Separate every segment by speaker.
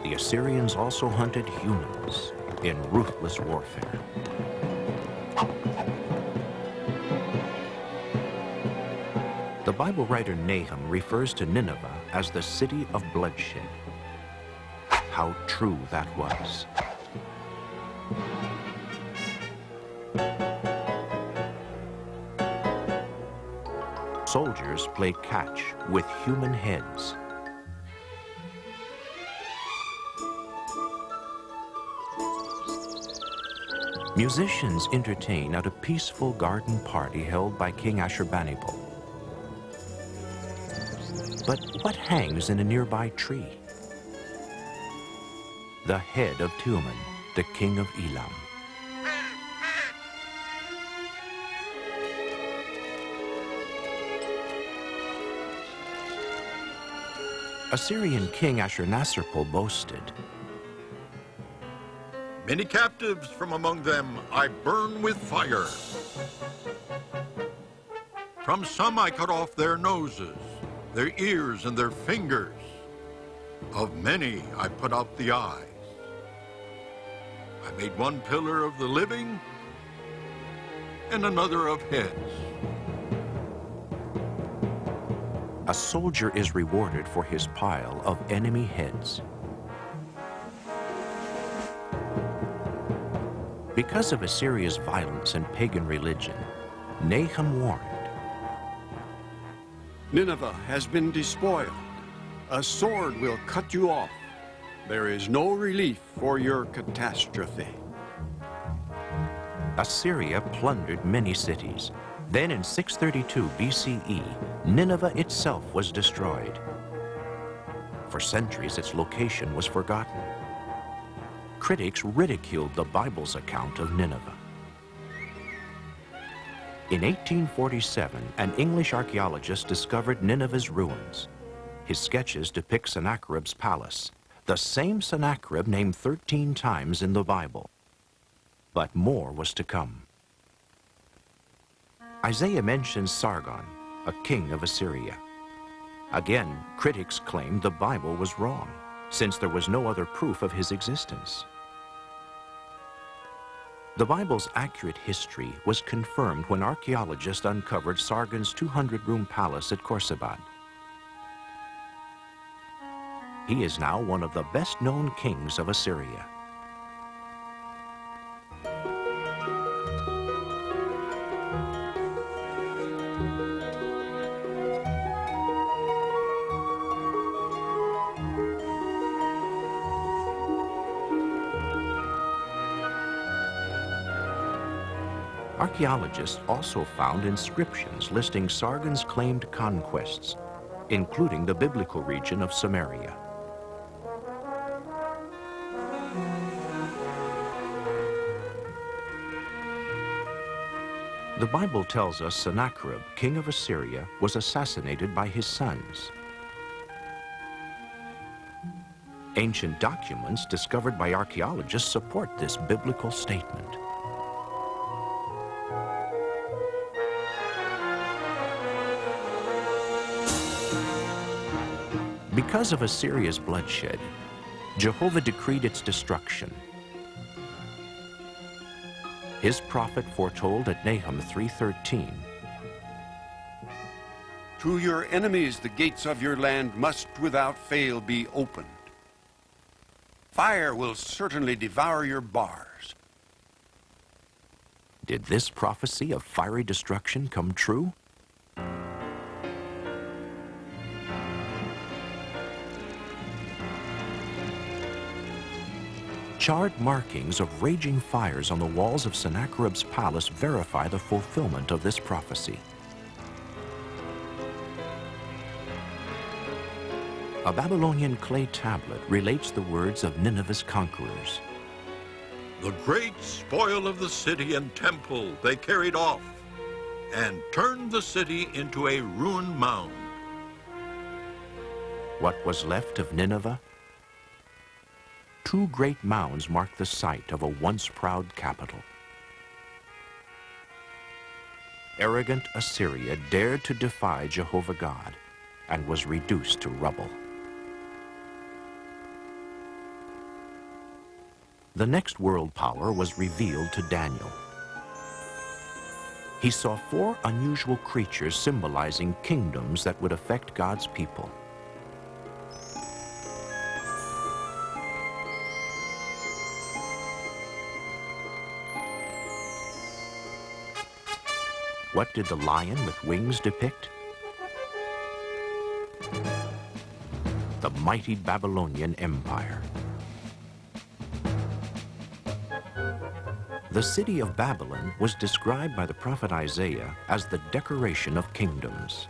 Speaker 1: The Assyrians also hunted humans in ruthless warfare. The Bible writer Nahum refers to Nineveh as the city of bloodshed. How true that was. Soldiers play catch with human heads. Musicians entertain at a peaceful garden party held by King Ashurbanipal. But what hangs in a nearby tree? The head of Teumman, the king of Elam. Assyrian king Ashurnasirpal boasted,
Speaker 2: "Many captives from among them I burn with fire. From some I cut off their noses, their ears, and their fingers. Of many I put out the eyes. I made one pillar of the living and another of heads."
Speaker 1: A soldier is rewarded for his pile of enemy heads. Because of Assyria's violence and pagan religion, Nahum warned,
Speaker 3: "Nineveh has been despoiled. A sword will cut you off. There is no relief for your catastrophe."
Speaker 1: Assyria plundered many cities. Then in 632 BCE, Nineveh itself was destroyed. For centuries, its location was forgotten. Critics ridiculed the Bible's account of Nineveh. In 1847, an English archaeologist discovered Nineveh's ruins. His sketches depict Sennacherib's palace, the same Sennacherib named 13 times in the Bible. But more was to come. Isaiah mentions Sargon, a king of Assyria. Again, critics claimed the Bible was wrong, since there was no other proof of his existence. The Bible's accurate history was confirmed when archaeologists uncovered Sargon's 200-room palace at Khorsabad. He is now one of the best-known kings of Assyria. Archaeologists also found inscriptions listing Sargon's claimed conquests, including the biblical region of Samaria. The Bible tells us Sennacherib, king of Assyria, was assassinated by his sons. Ancient documents discovered by archaeologists support this biblical statement. Because of Assyria's bloodshed, Jehovah decreed its destruction. His prophet foretold at Nahum 3:13,
Speaker 3: "To your enemies the gates of your land must without fail be opened. Fire will certainly devour your bars."
Speaker 1: Did this prophecy of fiery destruction come true? Charred markings of raging fires on the walls of Sennacherib's palace verify the fulfillment of this prophecy. A Babylonian clay tablet relates the words of Nineveh's conquerors.
Speaker 2: "The great spoil of the city and temple they carried off, and turned the city into a ruined mound."
Speaker 1: What was left of Nineveh? Two great mounds mark the site of a once proud capital. Arrogant Assyria dared to defy Jehovah God and was reduced to rubble. The next world power was revealed to Daniel. He saw 4 unusual creatures symbolizing kingdoms that would affect God's people. What did the lion with wings depict? The mighty Babylonian Empire. The city of Babylon was described by the prophet Isaiah as the decoration of kingdoms.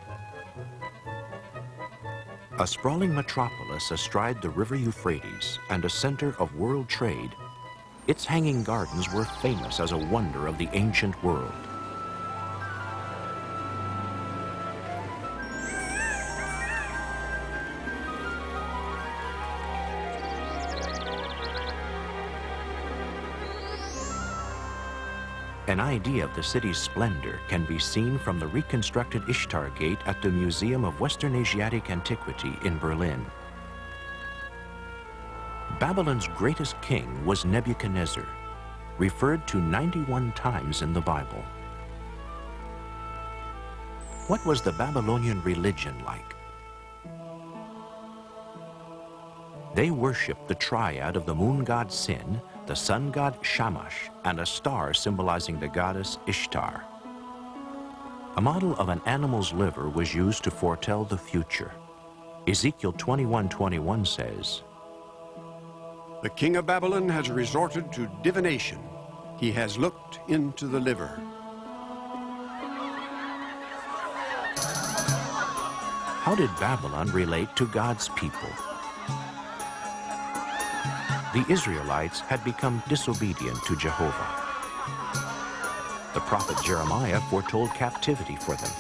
Speaker 1: A sprawling metropolis astride the river Euphrates and a center of world trade, its hanging gardens were famous as a wonder of the ancient world. An idea of the city's splendor can be seen from the reconstructed Ishtar Gate at the Museum of Western Asiatic Antiquity in Berlin. Babylon's greatest king was Nebuchadnezzar, referred to 91 times in the Bible. What was the Babylonian religion like? They worshipped the triad of the moon god Sin, the sun god Shamash, and a star symbolizing the goddess Ishtar. A model of an animal's liver was used to foretell the future. Ezekiel 21:21 says,
Speaker 3: The king of Babylon has resorted to divination. He has looked into the liver.
Speaker 1: How did Babylon relate to God's people? The Israelites had become disobedient to Jehovah. The prophet Jeremiah foretold captivity for them.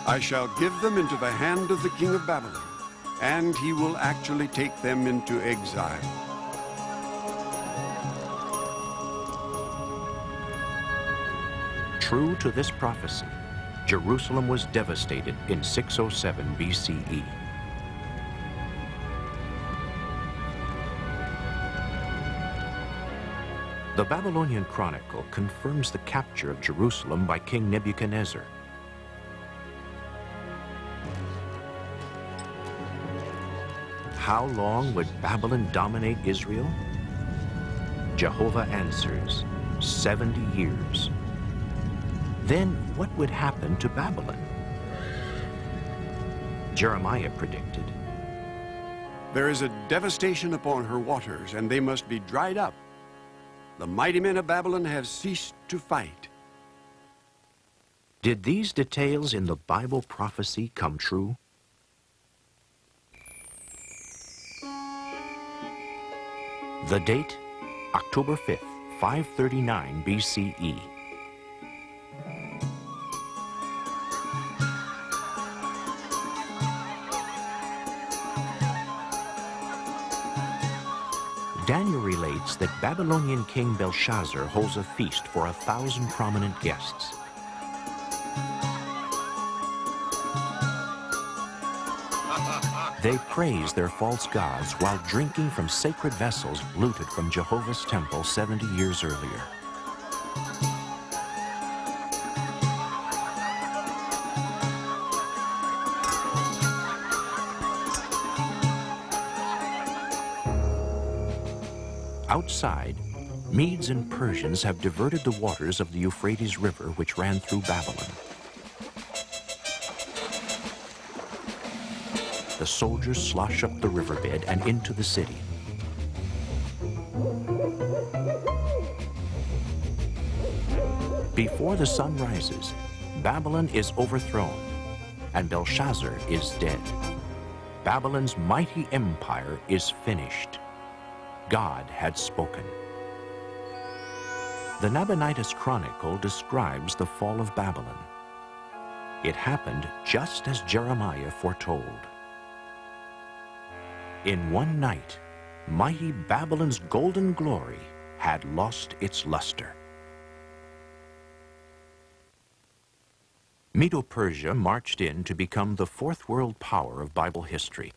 Speaker 3: I shall give them into the hand of the king of Babylon, and he will actually take them into exile.
Speaker 1: True to this prophecy, Jerusalem was devastated in 607 BCE. The Babylonian Chronicle confirms the capture of Jerusalem by King Nebuchadnezzar. How long would Babylon dominate Israel? Jehovah answers, 70 years. Then what would happen to Babylon? Jeremiah predicted,
Speaker 3: There is a devastation upon her waters, and they must be dried up. The mighty men of Babylon have ceased to fight.
Speaker 1: Did these details in the Bible prophecy come true? The date, October 5th, 539 BCE. Daniel relates that Babylonian King Belshazzar holds a feast for 1,000 prominent guests. They praise their false gods while drinking from sacred vessels looted from Jehovah's temple 70 years earlier. Outside, Medes and Persians have diverted the waters of the Euphrates River, which ran through Babylon. The soldiers slosh up the riverbed and into the city. Before the sun rises, Babylon is overthrown, and Belshazzar is dead. Babylon's mighty empire is finished. God had spoken. The Nabonidus Chronicle describes the fall of Babylon. It happened just as Jeremiah foretold. In one night, mighty Babylon's golden glory had lost its luster. Medo-Persia marched in to become the fourth world power of Bible history.